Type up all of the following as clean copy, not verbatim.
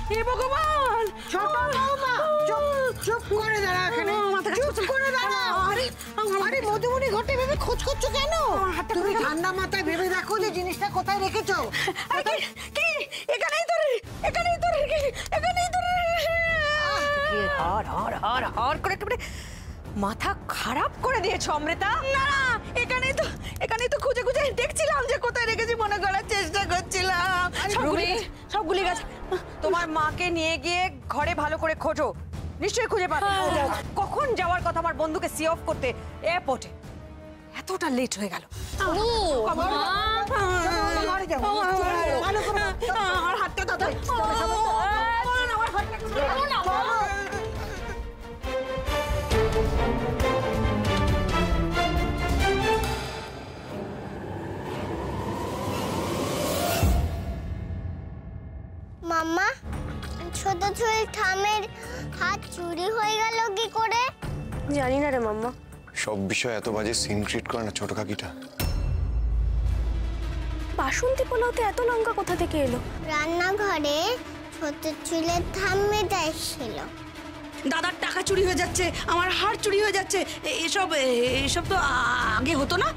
হে ভগবান! ছোট বৌমা চুপ করে দাঁড়া এখানে, চুপ করে দাঁড়া। আরে মধুবনী ঘটে ভেবে খোঁজ করছো কেন? তুমি ঠান্ডা মাথায় ভেবে দেখো যে জিনিসটা কোথায় রেখেছো। কি এখানেই তো, এখানেই তো, এখানেই তো। হার করে একেবারে মাথা খারাপ করে দিয়েছো অমৃতা। না এখানেই তো খুঁজে খুঁজে দেখছিলাম যে কোথায় রেখেছি, মনে করার চেষ্টা করছিলাম। সবগুলি গাছ। তোমার মাকে নিয়ে গিয়ে ঘরে ভালো করে খোঁজো, নিশ্চয়ই খুঁজে পাবে। কখন যাওয়ার কথা আমার বন্ধুকে সি অফ করতে এয়ারপোর্টে, এতটা লেট হয়ে গেল। আমার হাতটা দাদা, মাম্মা, ছোট ছোট ঠামের হাত চুরি হয়ে গেল কি করে? জানি না রে মাম্মা। সব বিষয় এত বাজে সিন ক্রিয়েট করে না ছোট কাকিটা। বাসন্তী পোলাওতে এত লঙ্কা কোথা থেকে এলো? রান্নাঘরে ছোট চুলের ঠাম্মিটা এসেছিল। দাদার টাকা চুরি হয়ে যাচ্ছে, আমার হার চুরি হয়ে যাচ্ছে, এসব তো আগে হতো না।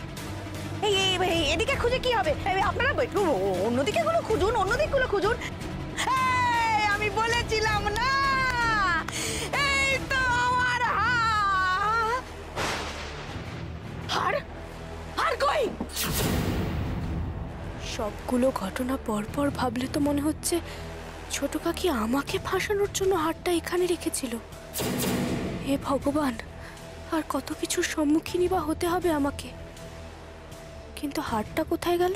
এদিকে খুঁজে কি হবে? আপনারা একটু অন্যদিকে গুলো খুঁজুন, অন্যদিকগুলো খুঁজুন। আমি বলেছিলাম না, এই তো আমার হার। হার কই? সবগুলো ঘটনা পরপর ভাবলে তো মনে হচ্ছে ছোট কাকি আমাকে ফাঁসানোর জন্য হারটা এখানে রেখেছিল। হে ভগবান, আর কত কিছুর সম্মুখীনই বা হতে হবে আমাকে। কিন্তু হারটা কোথায় গেল?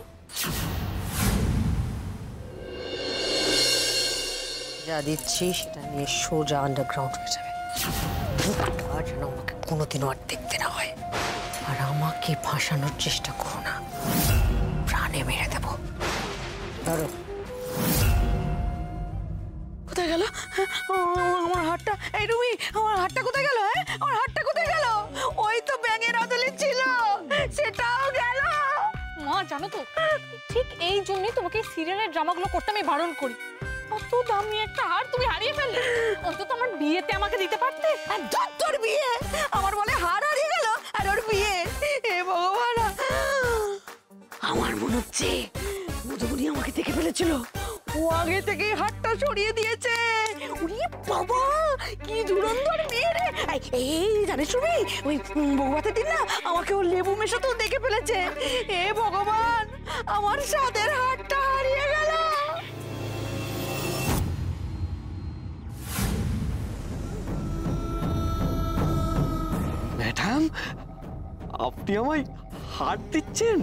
যা দিচ্ছি সেটা নিয়ে সোজা আন্ডারগ্রাউন্ড হয়ে যাবে, আর যেন আমাকে কোনোদিনও আর দেখতে না হয়। আর আমাকে ফাঁসানোর চেষ্টা করো না, প্রাণে মেরে দেব। ধরো। কোথায় গেল আমার হাতটা? এই রুমি, আমার হাতটা কোথায় গেল? আমার হাতটা কোথায় গেল? ওই তো ব্যাঙের আদলে ছিল, সেটাও গেল। মা জানো তো, ঠিক এই জন্যই তোমাকে সিরিয়ালের ড্রামাগুলো করতে আমি বারণ করি। কত দামি একটা হার তুমি হারিয়ে ফেললে, অন্তত আমার বিয়েতে আমাকে দিতে পারতে। তোর বিয়ে? আমার বলে হার হারিয়ে গেল আর ওর বিয়ে? হে ভগবান, আমার মনে হচ্ছে মধুবনী আমাকে দেখে ফেলেছিল, ও আগে থেকে হাতটা সরিয়ে দিয়েছে। উনি বাবা, কি ধুরন্ধর মেয়ে রে! এই জানিস তুমি, ওই বউভাতের দিন না আমাকে ও লেবু মেশাতেও দেখে ফেলেছে। হে ভগবান, আমার সাদের হাতটা হারিয়ে গেল। ম্যাডাম, আপনি আমায় হার দিচ্ছেন?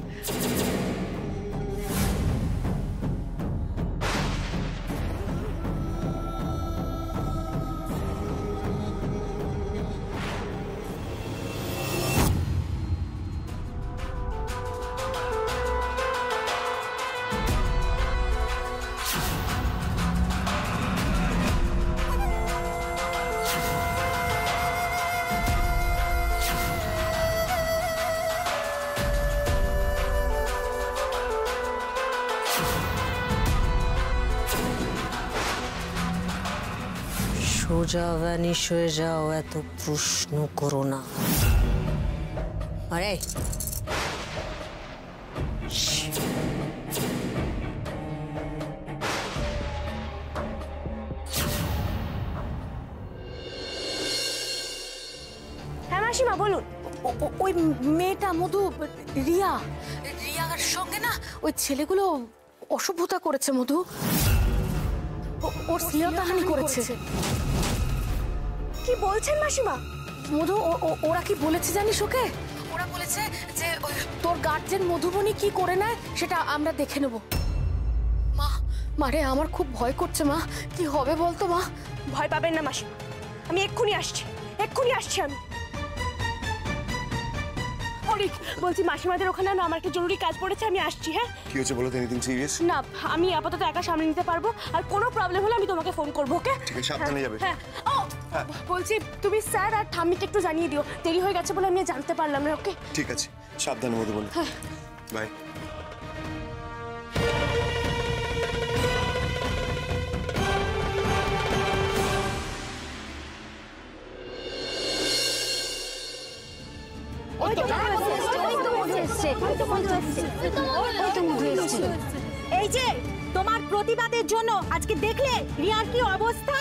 সোজা ভ্যানিশ হয়ে যাও, এত প্রশ্ন করো না। আরে হ্যাঁ মাসিমা বলুন। ওই মেয়েটা মধু, রিয়ার সঙ্গে না ওই ছেলেগুলো অসভ্যতা করেছে। মধু ওর শ্লীলতাহানি করেছে। কি বলছেন মাসিমা? মধু ওরা কি বলেছে জানিস ওকে? ওরা বলেছে যে তোর গার্জেন মধুবনী কি করে নেয় সেটা আমরা দেখে নেব। মা, মারে আমার খুব ভয় করছে মা, কি হবে বলতো মা? ভয় পাবেন না মাসিমা, আমি এক্ষুনি আসছি আমি। অরিক বলছি, মাসিমাদের ওখানে না আমার একটা জরুরি কাজ পড়েছে, আমি আসছি। হ্যাঁ কি হয়েছে বলো তো? Anything serious? না, আমি আপাতত একা সামনে নিতে পারবো, আর কোনো প্রবলেম হলে আমি তোমাকে ফোন করবো। ওকে? ঠিক আছে, সাবধানে যাবে। হ্যাঁ। ও বলছি, তুমি স্যার আর ঠাম্মিকে একটু জানিয়ে দিও, দেরি হয়ে গেছে বলে আমি জানতে পারলাম না। ওকে? ঠিক আছে, সাবধানে মধুবনী। হ্যাঁ, বাই। এই যে তোমার প্রতিবাদের জন্য আজকে দেখলে রিয়ার কি অবস্থা।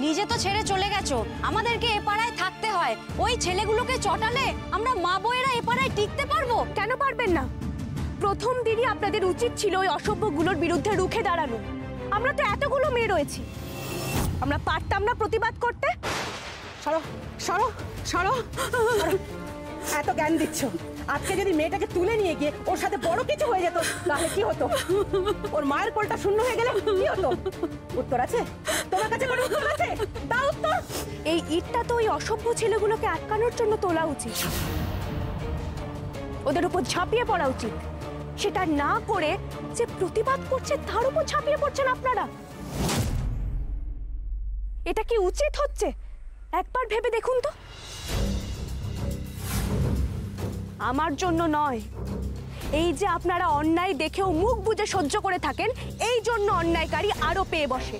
নিজে তো ছেড়ে চলে গেছো, আমাদেরকে এ পাড়ায় থাকতে হয়। ওই ছেলেগুলোকে চটালে আমরা মা বউয়েরা এ পাড়ায় টিকতে পারবো? কেন পারবেন না? প্রথম দিনই আপনাদের উচিত ছিল ওই অসভ্যগুলোর বিরুদ্ধে রুখে দাঁড়ানো। আমরা তো এতগুলো মেয়ে রয়েছি, আমরা পারতাম না প্রতিবাদ করতে? সরো সরো সরো, এত জ্ঞান দিচ্ছ। আজকে যদি মেয়েটাকে তুলে নিয়ে গিয়ে ওর সাথে বড় কিছু হয়ে যেত তাহলে কি হতো? ওর মায়ের কোলটা শূন্য হয়ে গেলে কি হতো? উত্তর আছে তোমার কাছে? কোনো উত্তর আছে? দাও উত্তর। এই ইটটা তো ওই অসভ্য ছেলেগুলোকে আটকানোর জন্য তোলা উচিত, ওদের উপর ঝাঁপিয়ে পড়া উচিত। সেটা না করে যে প্রতিবাদ করছে তার উপর ঝাঁপিয়ে পড়ছেন আপনারা। এটা কি উচিত হচ্ছে? একবার ভেবে দেখুন তো। আমার জন্য নয়, এই যে আপনারা অন্যায় দেখেও মুখ বুজে সহ্য করে থাকেন, এই জন্য অন্যায়কারী আরো পেয়ে বসে।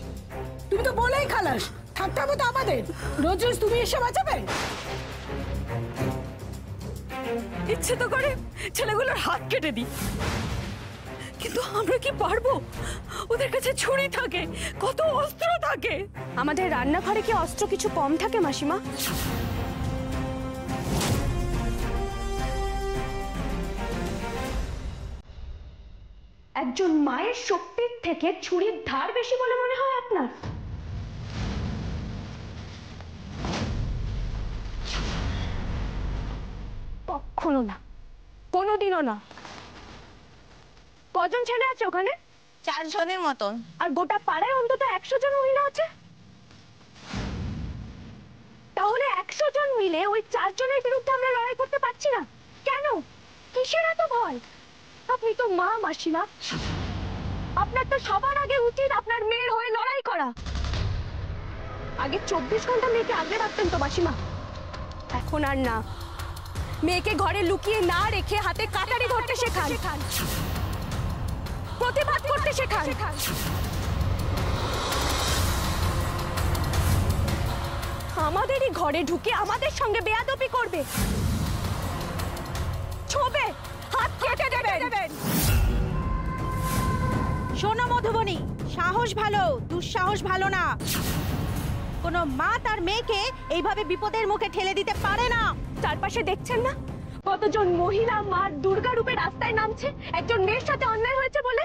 তুমি তো বলেই খালাস, থাকতে হবে তো আমাদের। রোজ রোজ তুমি এসে বাঁচাবে? ইচ্ছে তো করে ছেলেগুলোর হাত কেটে দিই, কিন্তু আমরা কি পারবো? ওদের কাছে ছুরি থাকে, কত অস্ত্র থাকে। আমাদের রান্নাঘরে কি অস্ত্র কিছু কম থাকে মাসিমা? একজন মায়ের শক্তির থেকে ছুরির ধার বেশি বলে মনে হয় আপনার? কখনো না, কোনোদিনও না। কজন ছেলে আছে ওখানে? 4 জনের মতন। আর গোটা পাড়ায় অন্তত 100 জন মহিলা আছে। তাহলে 100 জন মিলে ওই 4 জনের বিরুদ্ধে আমরা লড়াই করতে পারছি না কেন? কিসের এত ভয়? আপনি তো মা মাসিমা, আপনার তো সবার আগে উচিত আপনার মেয়ের হয়ে লড়াই করা। আগে 24 ঘন্টা মেয়েকে আগলে রাখতেন তো মাসিমা, এখন আর না। মেয়েকে ঘরে লুকিয়ে না রেখে হাতে কাটারি ধরতে শেখান, প্রতিবাদ করতে শেখান। আমাদেরই ঘরে ঢুকে আমাদের সঙ্গে বেয়াদবি করবে, ছোবে, হাত কেটে দেবেন। শোনো মধুবনী, সাহস ভালো, দুঃসাহস ভালো না। কোনো মা তার মেয়েকে এইভাবে বিপদের মুখে ঠেলে দিতে পারে না। চারপাশে দেখছেন না কতজন মহিলা মা দুর্গা রূপে রাস্তায় নামছে একজন মেয়ের সাথে অন্যায় হয়েছে বলে?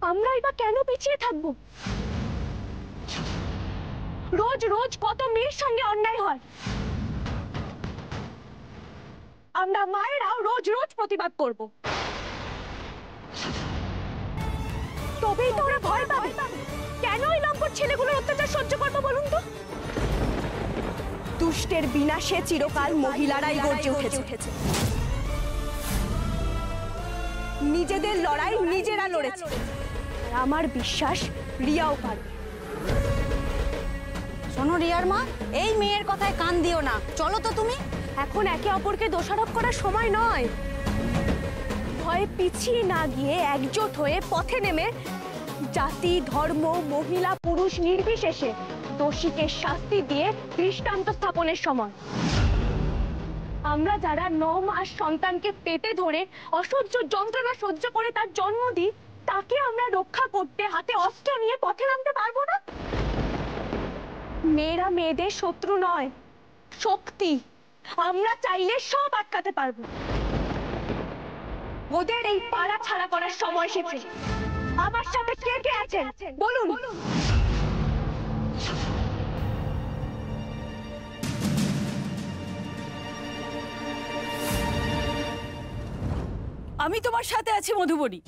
আমরাই বা কেন পিছিয়ে থাকবো? রোজ রোজ কত মেয়ের সঙ্গে অন্যায় হয়, আমরা মায়েরাও রোজ রোজ প্রতিবাদ করব। তবেই তো ওরা ভয় পাবে। কেন ওই লম্পট ছেলেগুলোর অত্যাচার সহ্য করবো বলুন তো? দুষ্টের বিনাশে চিরকাল মহিলারাই গর্জে উঠেছে। নিজেদের লড়াই নিজেরা লড়েছে, আর আমার বিশ্বাস রিয়াও পারবে। শোনো রিয়ার মা, এই মেয়ের কথায় কান দিও না, চলো তো তুমি। এখন একে অপরকে দোষারোপ করার সময় নয়। ভয়ে পিছিয়ে না গিয়ে একজোট হয়ে পথে নেমে জাতি, ধর্ম, মহিলা, পুরুষ নির্বিশেষে দোষীকে শাস্তি দিয়ে দৃষ্টান্ত স্থাপনের সময়। আমরা যারা 9 মাস সন্তানকে পেটে ধরে অসহ্য যন্ত্রণা সহ্য করে তার জন্ম দিই, তাকে আমরা রক্ষা করতে হাতে অস্ত্র নিয়ে পথে নামতে পারবো না? মেয়েরা মেয়েদের শত্রু নয়, শক্তি। আমরা চাইলে সব আটকাতে পারবো। ওদের এই পাড়া ছাড়া করার সময় এসেছে। আমার সাথে কে কে আছেন বলুন? আমি তোমার সাথে আছি মধুবনী,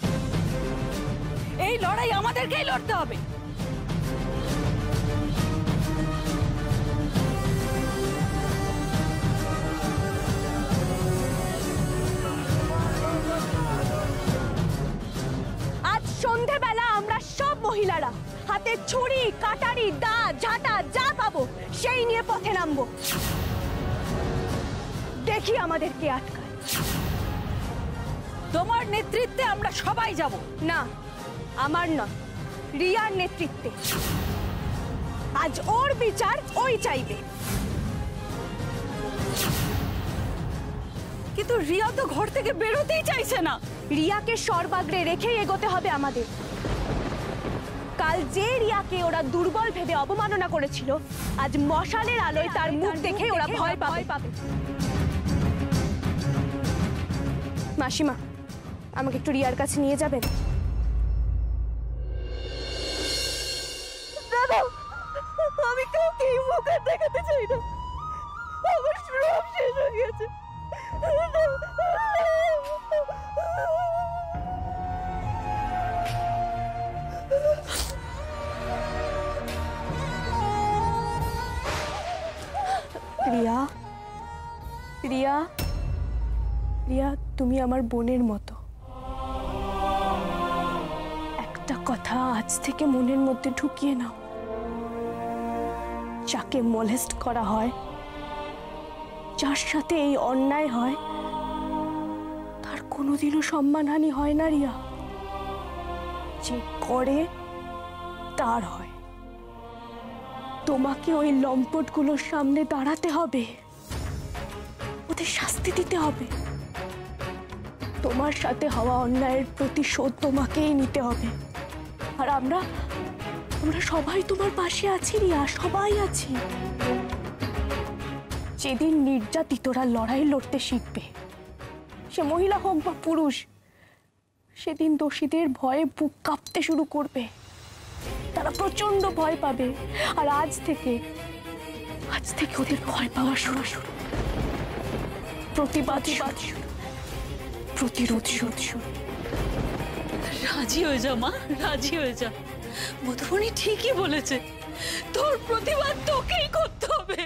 এই লড়াই আমাদেরকেই লড়তে হবে। আজ সন্ধেবেলা আমরা সব মহিলারা হাতে ছুরি, কাটারি, দা, ঝাঁটা যা পাবো সেই নিয়ে পথে নামবো। দেখি আমাদের কে আটকায়। তোমার নেতৃত্বে আমরা সবাই যাব। না, আমার নয়, রিয়ার নেতৃত্বে। আজ ওর বিচার ওই চাইবে। কিন্তু রিয়া তো ঘর থেকে বেরোতেই চাইছে না। রিয়াকে সর্বাগ্রে রেখেই এগোতে হবে আমাদের। কাল যে রিয়াকে ওরা দুর্বল ভেবে অবমাননা করেছিল, আজ মশালের আলোয় তার মুখ দেখে ওরা ভয় পাবে। মাসিমা, আমাকে একটু রিয়ার কাছে নিয়ে যাবেন? আমি কাউকে এই মুখে দেখাতে চাই না, আমার সব শেষ হয়ে গেছে। রিয়া, রিয়া, রিয়া, তুমি আমার বোনের মতো। একটা কথা আজ থেকে মনের মধ্যে ঢুকিয়ে নাও, যাকে মোলেস্ট করা হয়, যার সাথে এই অন্যায় হয়, তার কোনোদিনও সম্মানহানি হয় না রিয়া। যে করে তার হয়। তোমাকে ওই লম্পটগুলোর সামনে দাঁড়াতে হবে, ওদের শাস্তি দিতে হবে। তোমার সাথে হওয়া অন্যায়ের প্রতিশোধ তোমাকেই নিতে হবে। আর আমরা সবাই তোমার পাশে আছি রিয়া, সবাই আছি। যেদিন নির্যাতিতরা লড়াই লড়তে শিখবে, সে মহিলা হোক বা পুরুষ, সেদিন দোষীদের ভয়ে বুক কাঁপতে শুরু করবে। তারা প্রচন্ড ভয় পাবে। আর আজ থেকে ওদের ভয় পাওয়া শুরু, প্রতিবাদ শুরু, প্রতিরোধ শুরু। রাজি হয়ে যা মা, রাজি হয়ে যা। মধুবনী ঠিকই বলেছে, তোর প্রতিবাদ তোকেই করতে হবে।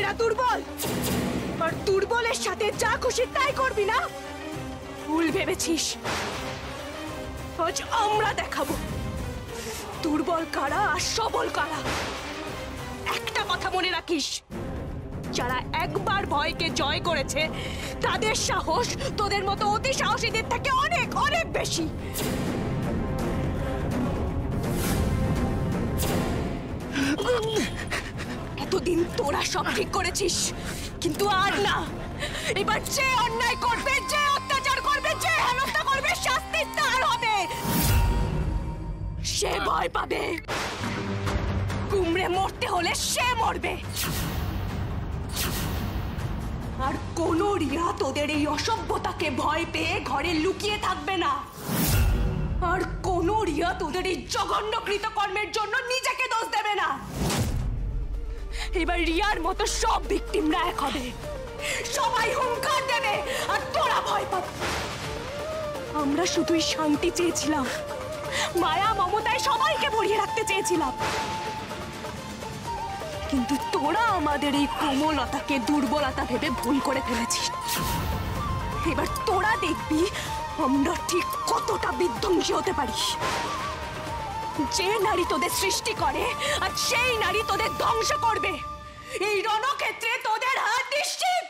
এরা দুর্বল, আর দুর্বলের সাথে যা খুশি তাই করবি না? ভুল ভেবেছিস। আজ আমরা দেখাবো দুর্বল কারা আর সবল কারা। একটা কথা মনে রাখিস, যারা একবার ভয়কে জয় করেছে তাদের সাহস তোদের মতো অতি সাহসীদের থেকে অনেক অনেক বেশি। এতদিন তোরা সব ঠিক করেছিস, কিন্তু আর না। এবার যে অন্যায় করবে, যে অত্যাচার করবে, যে হেনস্থা করবে, শাস্তি তার হবে। সে ভয় পাবে, কুমড়ে মরতে হলে সে মরবে। আর কোন রিয়া তোদের এই অসভ্যতাকে ভয় পেয়ে ঘরে লুকিয়ে থাকবে না। আর কোন রিয়া তোদের এই জঘন্য কৃতকর্মের জন্য নিজেকে দোষ দেবে না। এবার রিয়ার মতো সব ভিকটিমরা এক হবে, সবাই হুঙ্কার দেবে আর তোরা ভয় পাবে। আমরা শুধুই শান্তি চেয়েছিলাম, মায়া মমতায় সবাইকে ভরিয়ে রাখতে চেয়েছিলাম, কিন্তু তোরা আমাদের এই কোমলতাকে দুর্বলতা ভেবে ভুল করে ফেলেছিস। এবার তোরা দেখবি আমরা ঠিক কতটা বিধ্বংসী হতে পারি। যে নারী তোদের সৃষ্টি করে আর সেই নারী তোদের ধ্বংস করবে। এই রণক্ষেত্রে তোদের হার নিশ্চিত।